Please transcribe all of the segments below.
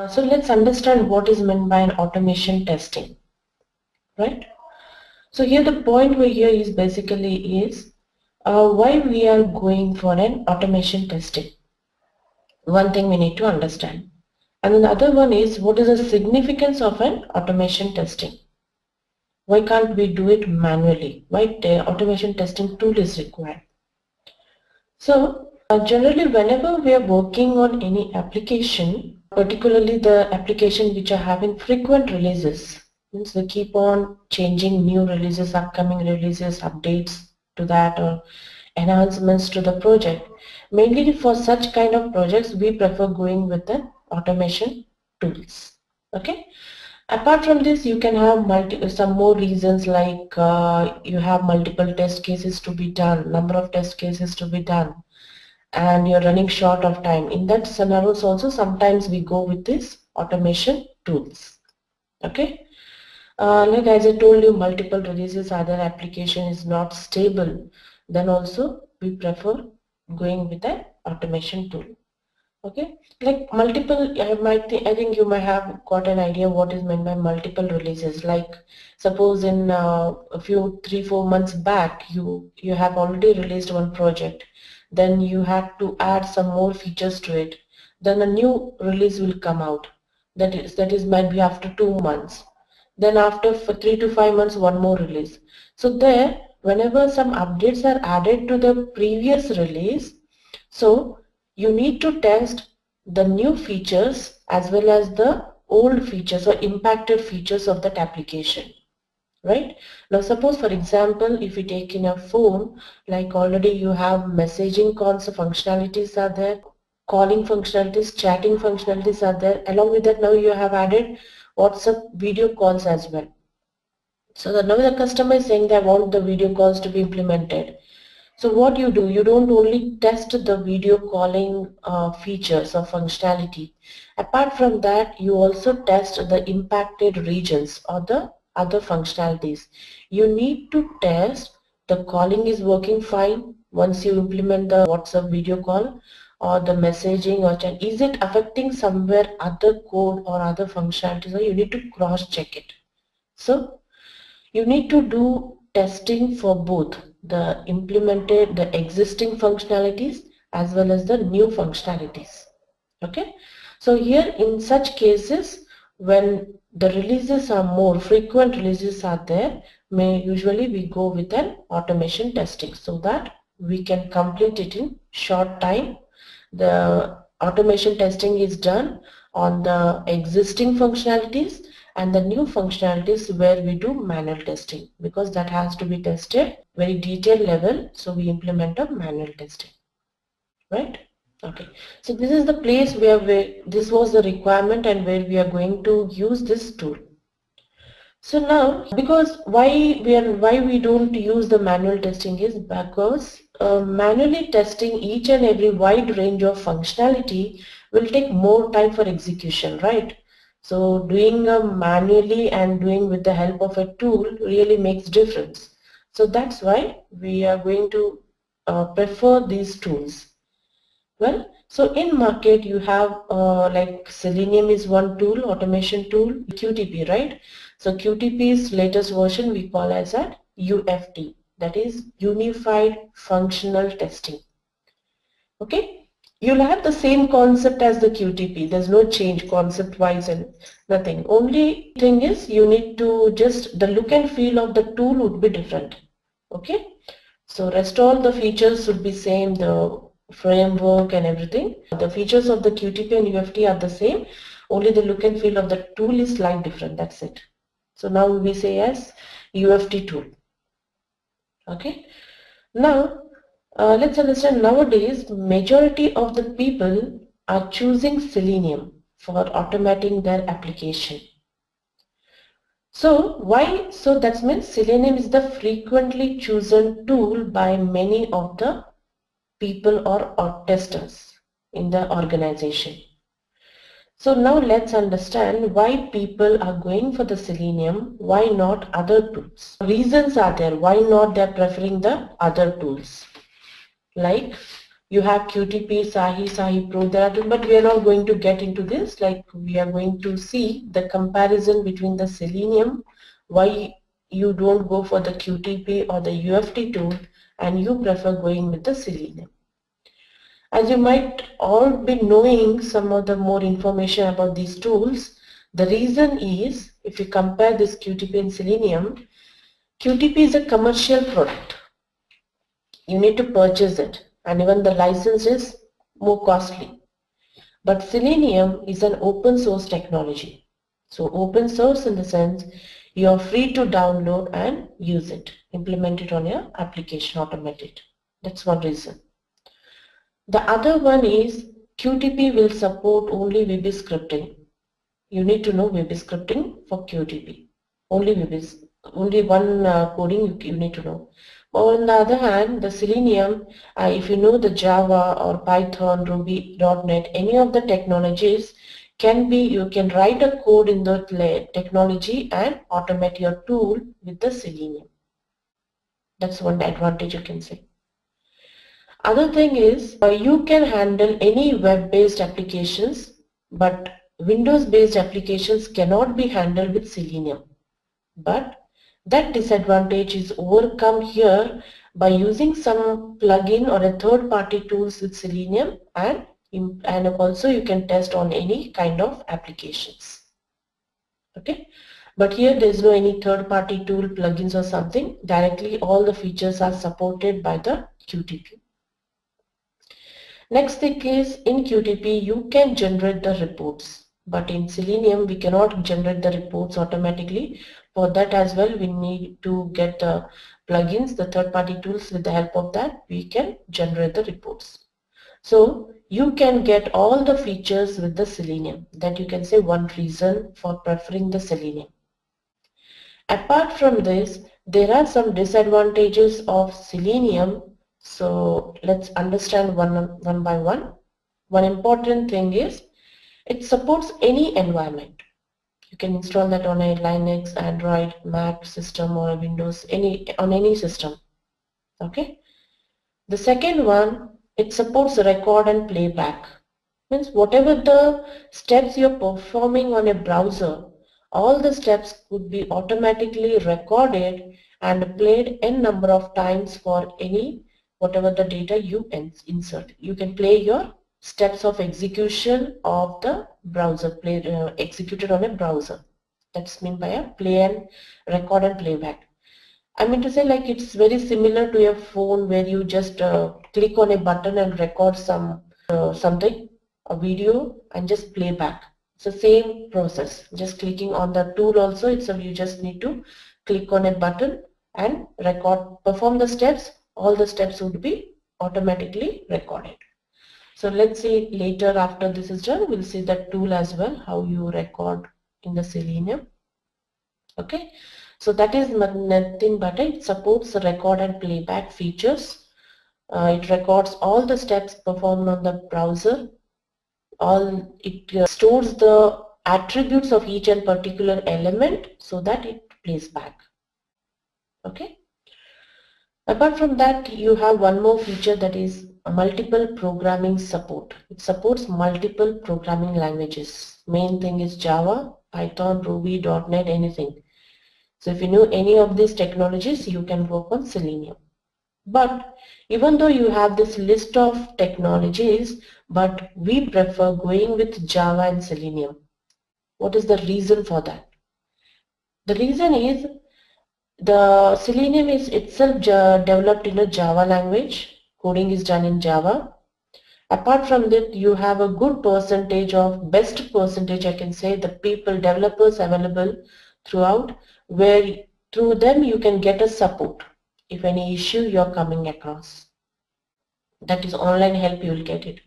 So let's understand what is meant by an automation testing, right? So here the point over here is basically is why we are going for an automation testing. One thing we need to understand. And then the other one is what is the significance of an automation testing. Why can't we do it manually? Why automation testing tool is required? So generally whenever we are working on any application, particularly the application which are having frequent releases, means they keep on changing new releases, upcoming releases, updates to that or enhancements to the project. Mainly for such kind of projects we prefer going with the automation tools. Okay. Apart from this, you can have some more reasons like you have multiple test cases to be done, number of test cases to be done, and you're running short of time. In that scenarios also sometimes we go with this automation tools. Okay. Like as I told you, multiple releases, other application is not stable, then also we prefer going with an automation tool. Okay, like multiple, I think you might have got an idea what is meant by multiple releases. Like suppose in a few 3-4 months back, you have already released one project, then you had to add some more features to it. Then a new release will come out. That is might be after 2 months. Then after for 3 to 5 months, one more release. So there, whenever some updates are added to the previous release, so you need to test the new features as well as the old features or impacted features of that application, right? Now suppose for example, if you take in a phone, like already you have messaging concept functionalities are there, calling functionalities, chatting functionalities are there. Along with that, now you have added WhatsApp video calls as well. So that now the customer is saying they want the video calls to be implemented. So what you do, you don't only test the video calling features or functionality. Apart from that, you also test the impacted regions or the other functionalities. You need to test the calling is working fine once you implement the WhatsApp video call or the messaging or chat. Is it affecting somewhere other code or other functionalities? So you need to cross check it. So you need to do testing for both the existing functionalities as well as the new functionalities. Okay. So here in such cases, when the releases are more frequent releases are there, usually we go with an automation testing so that we can complete it in short time. The automation testing is done on the existing functionalities and the new functionalities where we do manual testing, because that has to be tested very detailed level, so we implement a manual testing, right? Okay, so this is the place where this was the requirement and where we are going to use this tool. So now, because why we don't use the manual testing is because manually testing each and every wide range of functionality will take more time for execution, right? So doing manually and doing with the help of a tool really makes difference. So that's why we are going to prefer these tools. Well, so in market you have like Selenium is one tool, automation tool, QTP, right? So QTP's latest version we call as a UFT, that is Unified Functional Testing. Okay, you'll have the same concept as the QTP. There's no change concept wise and nothing. Only thing is you need to just the look and feel of the tool would be different. Okay, so rest all the features should be same, the framework and everything. The features of the QTP and UFT are the same, only the look and feel of the tool is slightly different, that's it. So now we say as UFT tool. Okay, now let's understand nowadays majority of the people are choosing Selenium for automating their application. So why? So that means Selenium is the frequently chosen tool by many of the people or testers in the organization. So now let's understand why people are going for the Selenium, why not other tools. Reasons are there why not they're preferring the other tools. Like You have QTP, Sahi Pro, there are, but we are not going to get into this. Like, we are going to see the comparison between the Selenium, why you don't go for the QTP or the UFT tool and you prefer going with the Selenium. As you might all be knowing some of the more information about these tools, the reason is, if you compare this QTP and Selenium, QTP is a commercial product. You need to purchase it, and even the license is more costly. But Selenium is an open source technology. So open source in the sense you are free to download and use it, implement it on your application, automate it. That's one reason. The other one is QTP will support only VB scripting. You need to know VB scripting for QTP. Only one coding you need to know. Or on the other hand, the Selenium, if you know the Java or Python, Ruby, .NET, any of the technologies you can write a code in the technology and automate your tool with the Selenium. That's one advantage you can say. Other thing is you can handle any web-based applications, but Windows-based applications cannot be handled with Selenium. But that disadvantage is overcome here by using some plugin or a third-party tools with Selenium, and also you can test on any kind of applications. Okay, but here there is no any third-party tool, plugins or something. Directly all the features are supported by the QTP. Next thing is, in QTP you can generate the reports, but in Selenium we cannot generate the reports automatically. For that as well we need to get the plugins, the third-party tools. With the help of that we can generate the reports. So you can get all the features with the Selenium. That you can say one reason for preferring the Selenium. Apart from this, there are some disadvantages of Selenium. So let's understand one by one. One important thing is it supports any environment. You can install that on a Linux, Android, Mac system or a Windows, on any system. Okay. The second one, it supports record and playback. Means whatever the steps you're performing on a browser, all the steps could be automatically recorded and played n number of times for any whatever the data you insert. You can play your steps of execution of the browser, executed on a browser. That's meant by a play and record and playback. I mean to say, like, it's very similar to your phone where you just click on a button and record something, a video, and just play back. It's the same process. Just clicking on the tool also, you just need to click on a button and record, perform the steps. All the steps would be automatically recorded. So let's see later, after this is done, we'll see that tool as well, how you record in the Selenium. Okay. So that is nothing but it supports the record and playback features. It records all the steps performed on the browser. It stores the attributes of each and particular element so that it plays back. Okay. Apart from that, you have one more feature, that is multiple programming support. It supports multiple programming languages. Main thing is Java, Python, Ruby, .NET, anything. So if you know any of these technologies, you can work on Selenium. But even though you have this list of technologies, but we prefer going with Java and Selenium. What is the reason for that? The reason is the Selenium is itself developed in a Java language. Coding is done in Java. Apart from that, you have a good percentage of, best percentage I can say, the developers available throughout, where through them you can get a support if any issue you're coming across. That is online help, you will get it.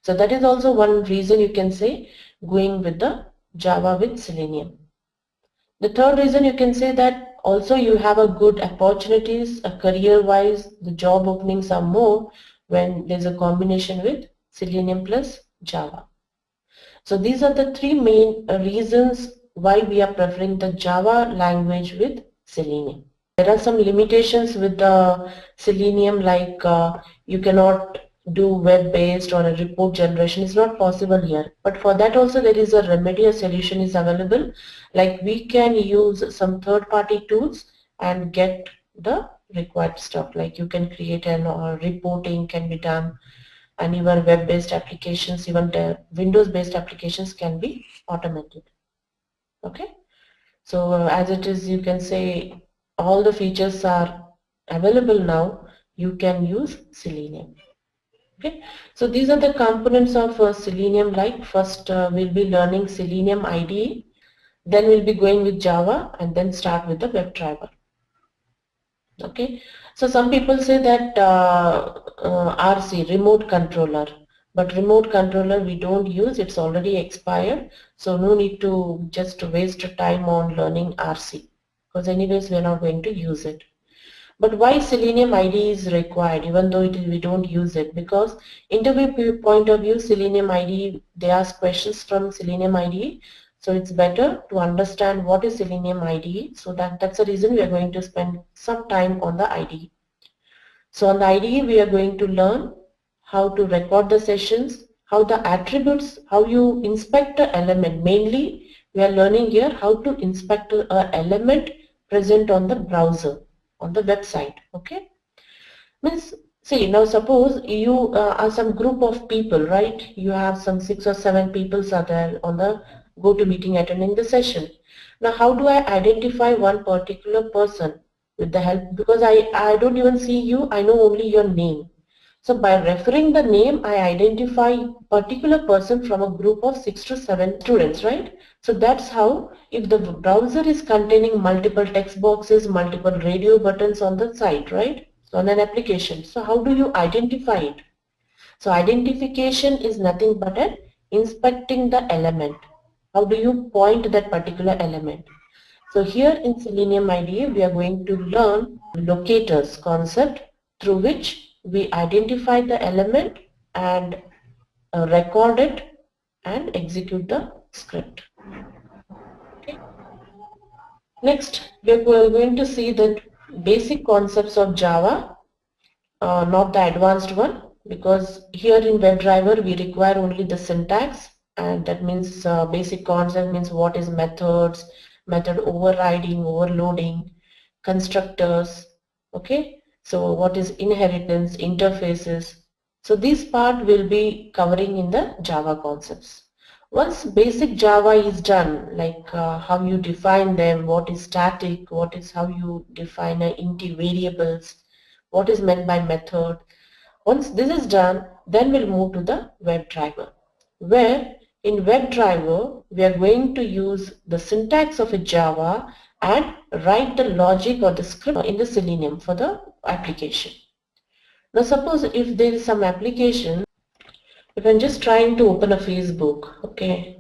So that is also one reason you can say going with the Java with Selenium. The third reason you can say that also you have a good opportunities career wise, the job openings are more when there's a combination with Selenium plus Java. So these are the three main reasons why we are preferring the Java language with Selenium. There are some limitations with the Selenium, like you cannot do web-based or a report generation. Is not possible here. But for that also there is a remedy, a solution is available. Like we can use some third-party tools and get the required stuff. Like you can create an reporting can be done, and even web-based applications, even the Windows-based applications can be automated. Okay. So as it is, you can say all the features are available now. You can use Selenium. Okay, so these are the components of Selenium. Like first we'll be learning Selenium IDE, then we'll be going with Java, and then start with the WebDriver. Okay, so some people say that RC, remote controller, but remote controller we don't use, it's already expired, so no need to just waste time on learning RC, because anyways we are not going to use it. But why Selenium Ide is required even though we don't use it? Because interview point of view, Selenium Ide, they ask questions from Selenium Ide. So it's better to understand what is Selenium Ide. So that's the reason we are going to spend some time on the Ide. So on the IDE we are going to learn how to record the sessions, how the attributes, how you inspect the element. Mainly we are learning here how to inspect an element present on the browser, on the website. Okay, means see, now suppose you are some group of people, right? You have some 6 or 7 people are there on the GoToMeeting attending the session. Now how do I identify one particular person with the help, because I don't even see you, I know only your name. So by referring the name, I identify particular person from a group of 6 to 7 students, right? So that's how, if the browser is containing multiple text boxes, multiple radio buttons on the site, right? So on an application. So how do you identify it? So identification is nothing but an inspecting the element. How do you point that particular element? So here in Selenium IDE, we are going to learn locators concept through which we identify the element and record it and execute the script. Okay. Next, we are going to see the basic concepts of Java, not the advanced one, because here in WebDriver we require only the syntax, and that means basic concept means what is methods, method overriding, overloading, constructors. Okay, so what is inheritance, interfaces. So this part will be covering in the Java concepts. Once basic Java is done, like how you define them, what is static, what is how you define int variables, what is meant by method. Once this is done, then we'll move to the WebDriver, where in WebDriver we are going to use the syntax of a Java and write the logic or the script in the Selenium for the application. Now suppose if there is some application, if I'm just trying to open a Facebook, okay.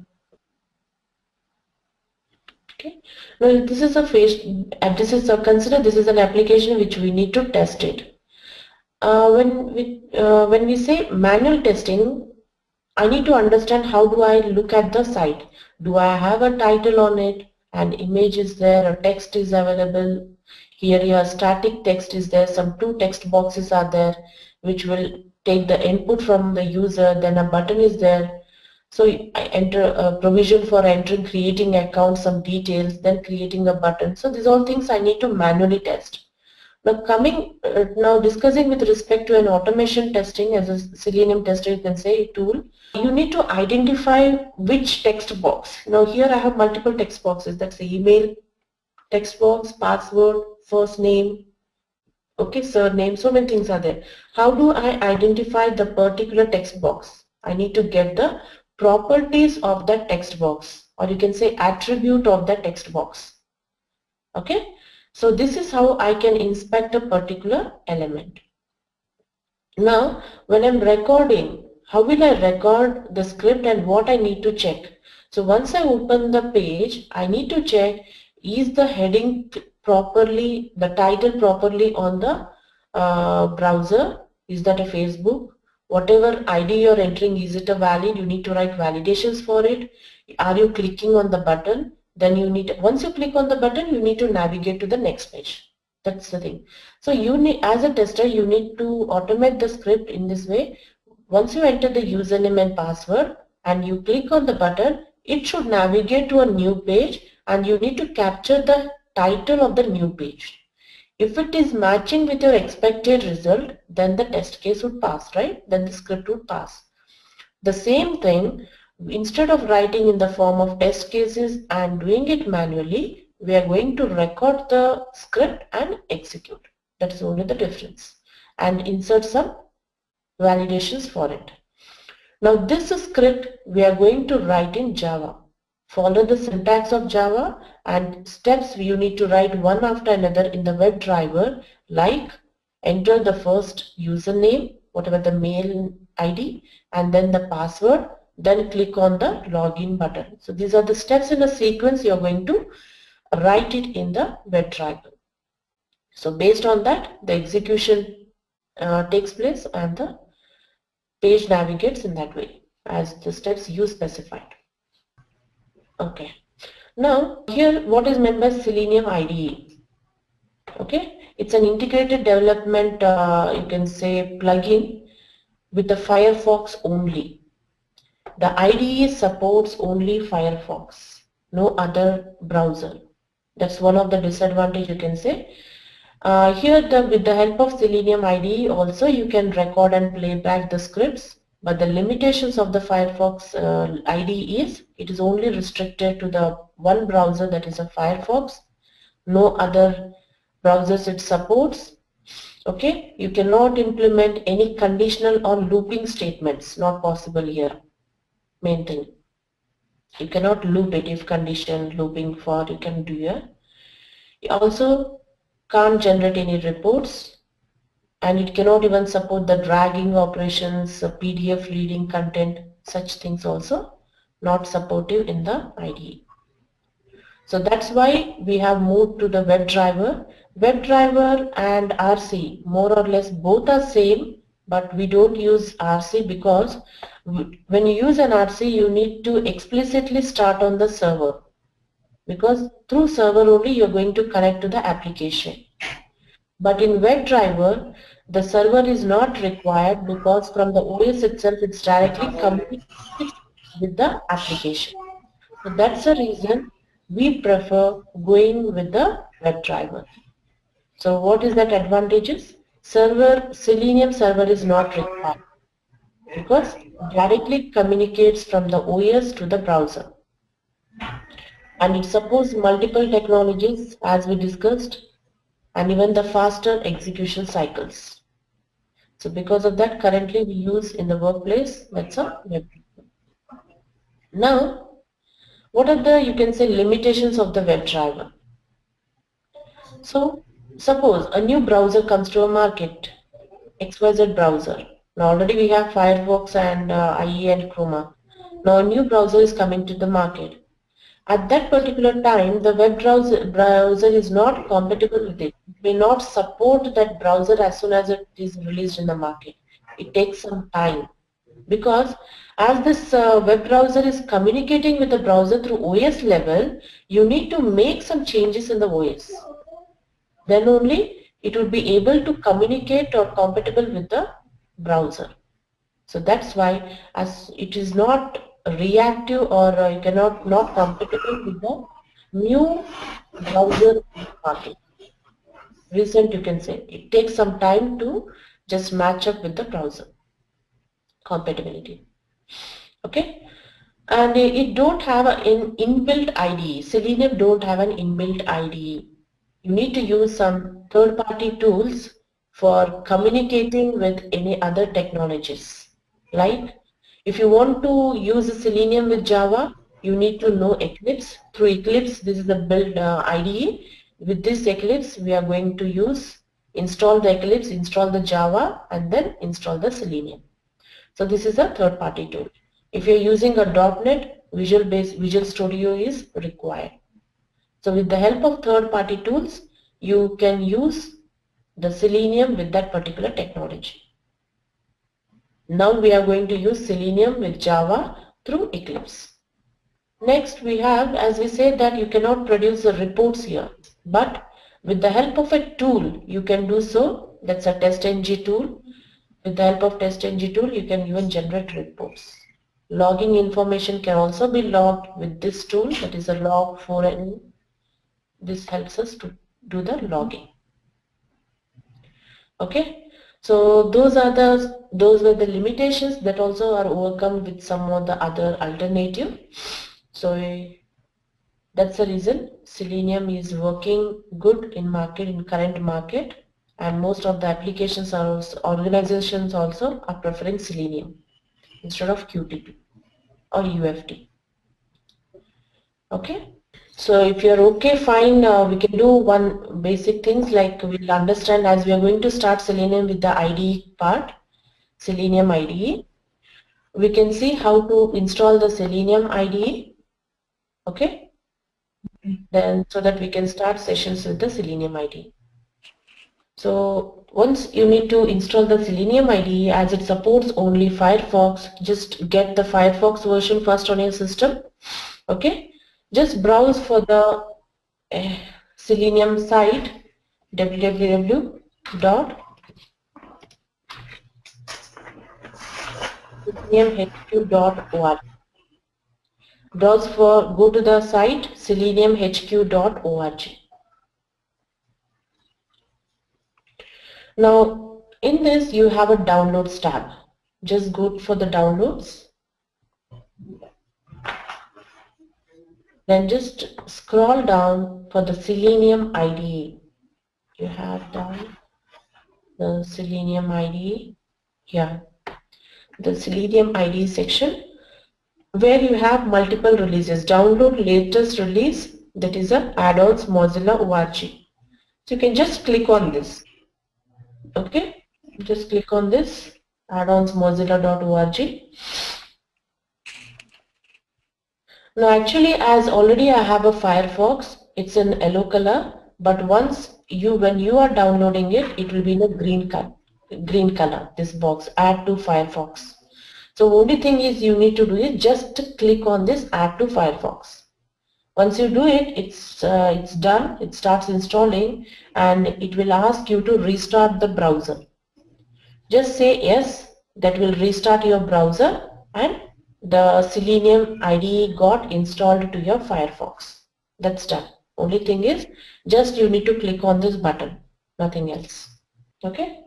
Okay. Now this is a consider this is an application which we need to test it. When we say manual testing, I need to understand how do I look at the site. Do I have a title on it? An image is there, a text is available. Here your static text is there, some 2 text boxes are there which will take the input from the user, then a button is there. So I enter a provision for entering, creating account, some details, then creating a button. So these all things I need to manually test. Now discussing with respect to an automation testing as a Selenium tester, you can say tool, you need to identify which text box. Now here I have multiple text boxes. That's the email text box, password, first name, okay, surname, so many things are there. How do I identify the particular text box? I need to get the properties of that text box, or you can say attribute of that text box. Okay, so this is how I can inspect a particular element. Now when I'm recording, how will I record the script and what I need to check? So once I open the page, I need to check, is the heading properly, the title properly on the browser? Is that a Facebook? Whatever ID you're entering, is it a valid? You need to write validations for it. Are you clicking on the button? Then you need, once you click on the button, you need to navigate to the next page. That's the thing. So you need, as a tester, you need to automate the script in this way once you enter the username and password and you click on the button, it should navigate to a new page and you need to capture the title of the new page. If it is matching with your expected result, then the test case would pass, right? Then the script would pass. The same thing, instead of writing in the form of test cases and doing it manually, we are going to record the script and execute. That is only the difference. And insert some validations for it. Now this script we are going to write in Java. Follow the syntax of Java and steps you need to write one after another in the WebDriver, like enter the first username, whatever the mail ID, and then the password, then click on the login button. So these are the steps in a sequence you are going to write it in the WebDriver. So based on that, the execution takes place and the page navigates in that way as the steps you specified. Okay. Now here what is meant by Selenium IDE? Okay, it's an integrated development you can say plugin with the Firefox only. The IDE supports only Firefox, no other browser. That's one of the disadvantage you can say. Here with the help of Selenium IDE also you can record and play back the scripts, but the limitations of the Firefox IDE is it is only restricted to the one browser, that is a Firefox, no other browsers it supports. Okay, you cannot implement any conditional or looping statements, not possible here. Main thing, you cannot loop it. If condition, looping, for, you can do here. You also can't generate any reports, and it cannot even support the dragging operations, PDF reading content, such things also not supportive in the IDE. So that's why we have moved to the WebDriver. WebDriver and RC more or less both are same, but we don't use RC because when you use an RC you need to explicitly start on the server, because through server only you're going to connect to the application. But in WebDriver, the server is not required because from the OS itself it's directly communicates with the application. So that's the reason we prefer going with the WebDriver. So what is that advantages? Selenium server is not required because it directly communicates from the OS to the browser. And it supports multiple technologies as we discussed, and even the faster execution cycles. So because of that, currently we use in the workplace, that's a WebDriver. Now, what are the, you can say, limitations of the WebDriver? So suppose a new browser comes to a market, XYZ browser. Now already we have Firefox and IE and Chroma. Now a new browser is coming to the market. At that particular time, the web browser is not compatible with it. It may not support that browser as soon as it is released in the market. It takes some time because as this web browser is communicating with the browser through OS level, you need to make some changes in the OS. Then only it will be able to communicate or compatible with the browser. So that's why as it is not reactive or you cannot not compatible with the new browser market. Recent you can say. It takes some time to just match up with the browser compatibility. Okay. And it don't have an inbuilt IDE. Selenium don't have an inbuilt IDE. You need to use some third-party tools for communicating with any other technologies. Like if you want to use Selenium with Java, you need to know Eclipse. Through Eclipse, this is the build IDE. With this Eclipse, we are going to install the Eclipse, install the Java, and then install the Selenium. So this is a third-party tool. If you're using a .NET, Visual Studio is required. So with the help of third-party tools, you can use the Selenium with that particular technology. Now we are going to use Selenium with Java through Eclipse. Next we have, as we said, that you cannot produce the reports here, but with the help of a tool you can do so. That's a TestNG tool. With the help of TestNG tool, you can even generate reports. Logging information can also be logged with this tool, that is a log 4N. This helps us to do the logging. Okay, so those were the limitations that also are overcome with some of the other alternative. So that's the reason Selenium is working good in current market, and most of the applications are also, organizations also are preferring Selenium instead of QTP or UFT. Okay, so if you're okay, fine, we can do one basic things like we'll understand as we are going to start Selenium with the IDE part, Selenium IDE. We can see how to install the Selenium IDE. Okay, then so that we can start sessions with the Selenium IDE. So once you need to install the Selenium IDE, as it supports only Firefox, just get the Firefox version first on your system. Okay, just browse for the Selenium site www.seleniumhq.org. Go to the site seleniumhq.org. Now in this you have a downloads tab. Just go for the downloads. Then just scroll down for the Selenium IDE. You have down the Selenium IDE here. The Selenium IDE section where you have multiple releases. Download latest release, that is a add-ons Mozilla ORG. So you can just click on this. Okay, just click on this add-ons mozilla.org. Now actually, as already I have a Firefox, it's in yellow color, but when you are downloading it, it will be in a green color, this box, add to Firefox. So only thing is you need to do is just click on this add to Firefox. Once you do it, it's done, it starts installing, and it will ask you to restart the browser. Just say yes, that will restart your browser, and the Selenium IDE got installed to your Firefox. That's done. Only thing is just you need to click on this button, nothing else. Okay.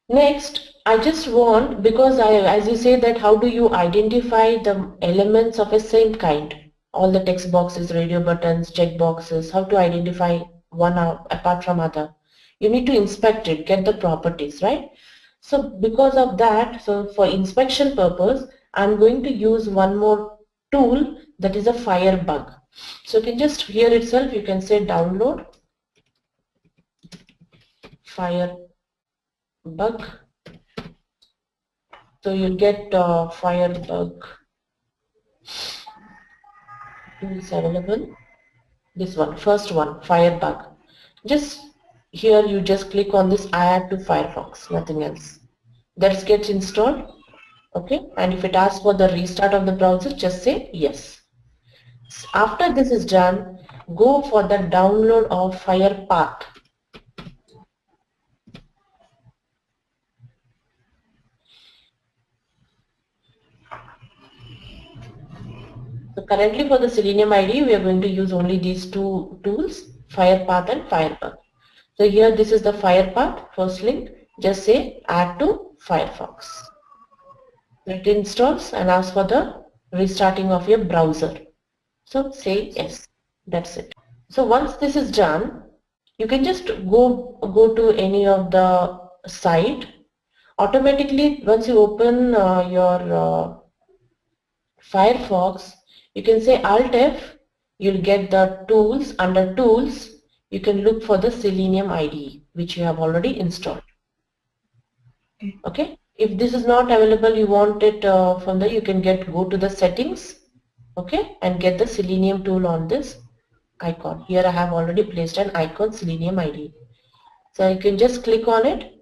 Next, I just want, because as you say that how do you identify the elements of a same kind, all the text boxes, radio buttons, check boxes, how to identify one apart from other. You need to inspect it, get the properties, right? So because of that, so for inspection purpose, I'm going to use one more tool, that is a Firebug. So you can just here itself, you can say download Firebug. So you'll get Firebug tools available. This one, first one, Firebug. Just here you just click on this add to Firefox, nothing else. That gets installed. Okay, and if it asks for the restart of the browser, just say yes. After this is done, go for the download of Firepath. So currently for the Selenium IDE, we are going to use only these two tools, Firepath and Firebug. So here this is the Firepath, first link, just say add to Firefox. It installs and asks for the restarting of your browser. So say yes, that's it. So once this is done, you can just go to any of the site. Automatically, once you open your Firefox, you can say Alt F, you'll get the tools. Under tools, you can look for the Selenium IDE, which you have already installed. Okay. If this is not available, you want it from there, you can go to the settings, okay, and get the Selenium tool on this icon. Here I have already placed an icon, Selenium IDE. So you can just click on it.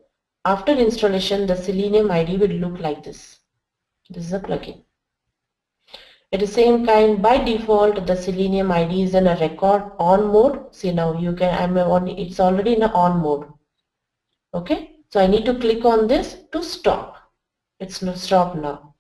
After installation, the Selenium IDE will look like this. This is a plugin. It is same kind. By default, the Selenium IDE is in a record on mode. See now you can, it's already in a on mode. Okay. So I need to click on this to stop. It's not stop now.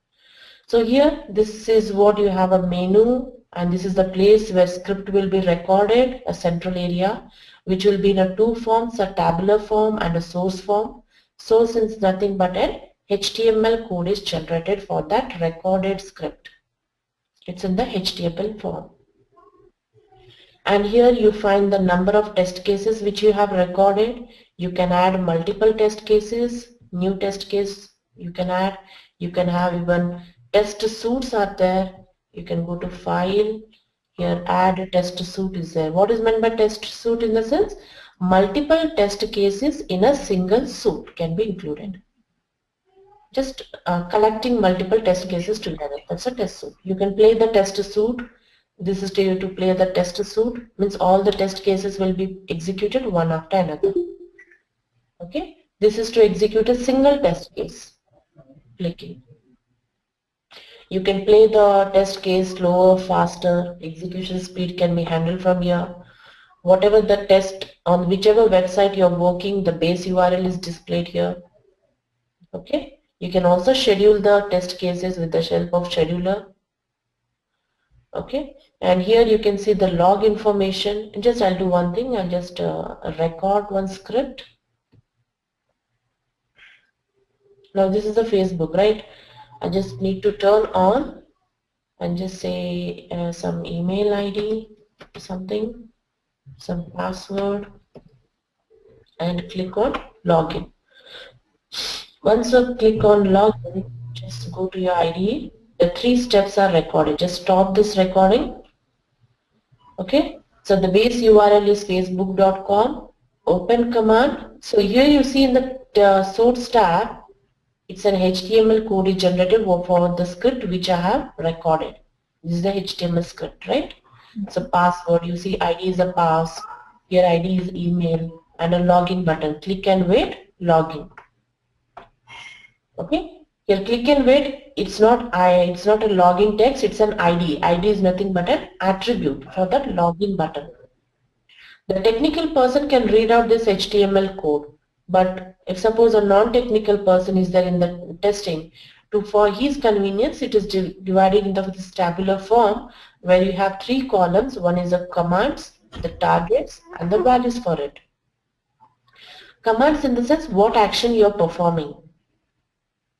So here this is what you have, a menu, and this is the place where script will be recorded, a central area which will be in a two forms, a tabular form and a source form. Source is nothing but an HTML code is generated for that recorded script. It's in the HTML form. And here you find the number of test cases which you have recorded. You can add multiple test cases, new test case you can add. You can have even test suites are there. You can go to file, here add a test suite is there. What is meant by test suite in the sense? Multiple test cases in a single suite can be included. Just collecting multiple test cases together. That's a test suite. You can play the test suite. This is to play the test suite. Means all the test cases will be executed one after another. Okay. This is to execute a single test case. Clicking. You can play the test case slower, faster. Execution speed can be handled from here. Whatever the test on whichever website you're working, the base URL is displayed here. Okay. You can also schedule the test cases with the help of scheduler. Okay, and here you can see the log information. Just I'll do one thing, I'll just record one script. Now this is the Facebook, right? I just need to turn on and just say some email ID, something, some password, and click on login. Once you click on login, just go to your ID. The 3 steps are recorded. Just stop this recording. Okay, so the base URL is facebook.com, open command. So here you see in the source tab, it's an HTML code is generated for the script which I have recorded. This is the HTML script, right? So password, you see ID is a pass, here ID is email, and a login button. Click and wait, login. Okay, here click and wait, it's not a login text, it's an ID. ID is nothing but an attribute for that login button. The technical person can read out this HTML code, but if suppose a non-technical person is there in the testing, for his convenience it is divided into this tabular form where you have 3 columns. One is the commands, the targets, and the values for it. Commands in the sense what action you are performing.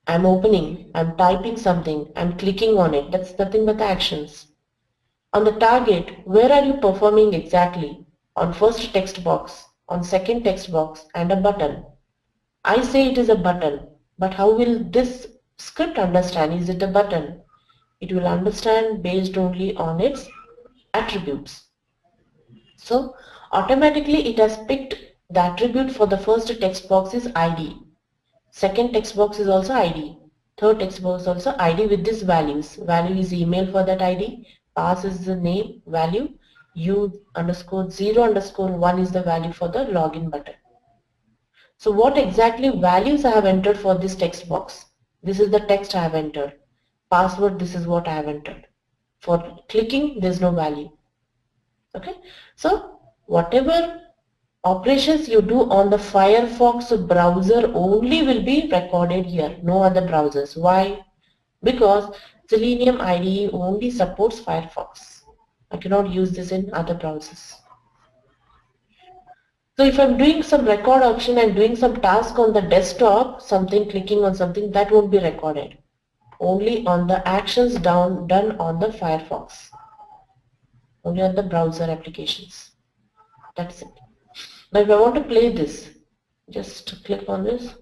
I'm opening, I'm typing something, I'm clicking on it. That's nothing but the actions. On the target, where are you performing exactly? On first text box, on second text box, and a button. I say it is a button, but how will this script understand? Is it a button? It will understand based only on its attributes. So automatically it has picked the attribute for the first text box is ID. Second text box is also ID. Third text box also ID with these values. Value is email for that ID. Pass is the name, value. U_0_1 is the value for the login button. So what exactly values I have entered for this text box? This is the text I have entered. Password, this is what I have entered. For clicking, there is no value. Okay. So whatever operations you do on the Firefox browser only will be recorded here, no other browsers. Why? Because Selenium IDE only supports Firefox. I cannot use this in other browsers. So if I'm doing some record option and doing some task on the desktop, something clicking on something, that won't be recorded. Only on the actions done on the Firefox. Only on the browser applications. That's it. Now if I want to play this, just click on this.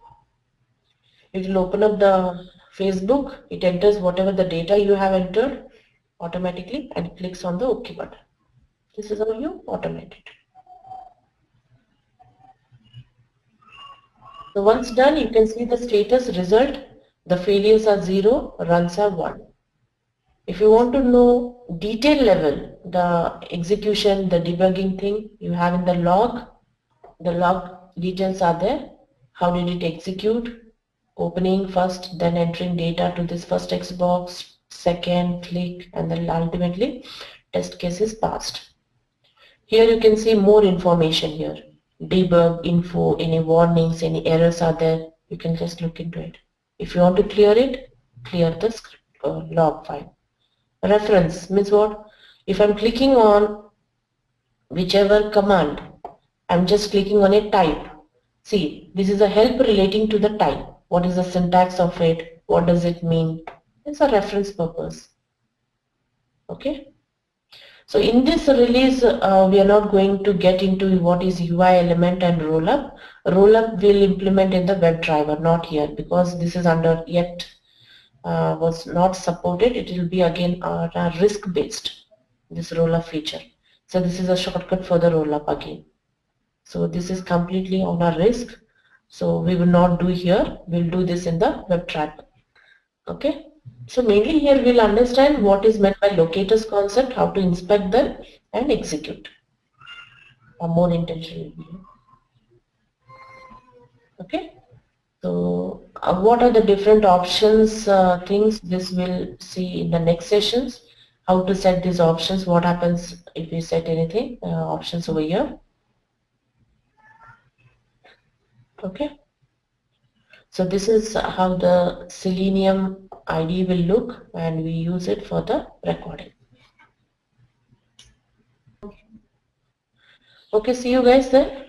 It will open up the Facebook. It enters whatever the data you have entered automatically and clicks on the OK button. This is how you automate it. So once done, you can see the status result. The failures are 0, runs are 1. If you want to know detail level, the execution, the debugging thing you have in the log details are there. How did it execute? Opening first, then entering data to this first text box, second click, and then ultimately test case is passed. Here you can see more information here. debug info, any warnings, any errors are there, you can just look into it. If you want to clear it, clear the script log file. Reference means what? If I'm clicking on whichever command, I'm just clicking on a type. See, this is a help relating to the type. What is the syntax of it? What does it mean? It's a reference purpose. Okay. So in this release, we are not going to get into what is UI element and rollup. Rollup will implement in the WebDriver, not here, because this is under yet was not supported. It will be again risk based, this rollup feature. So this is a shortcut for the rollup again. So this is completely on a risk. So we will not do here. We'll do this in the WebDriver. Okay. So mainly here we'll understand what is meant by locators concept, how to inspect them and execute a more intentional view. Okay. So what are the different options things, this we'll see in the next sessions. How to set these options, what happens if we set anything options over here. Okay. So this is how the Selenium ID will look, and we use it for the recording. Okay, see you guys there.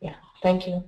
Yeah, thank you.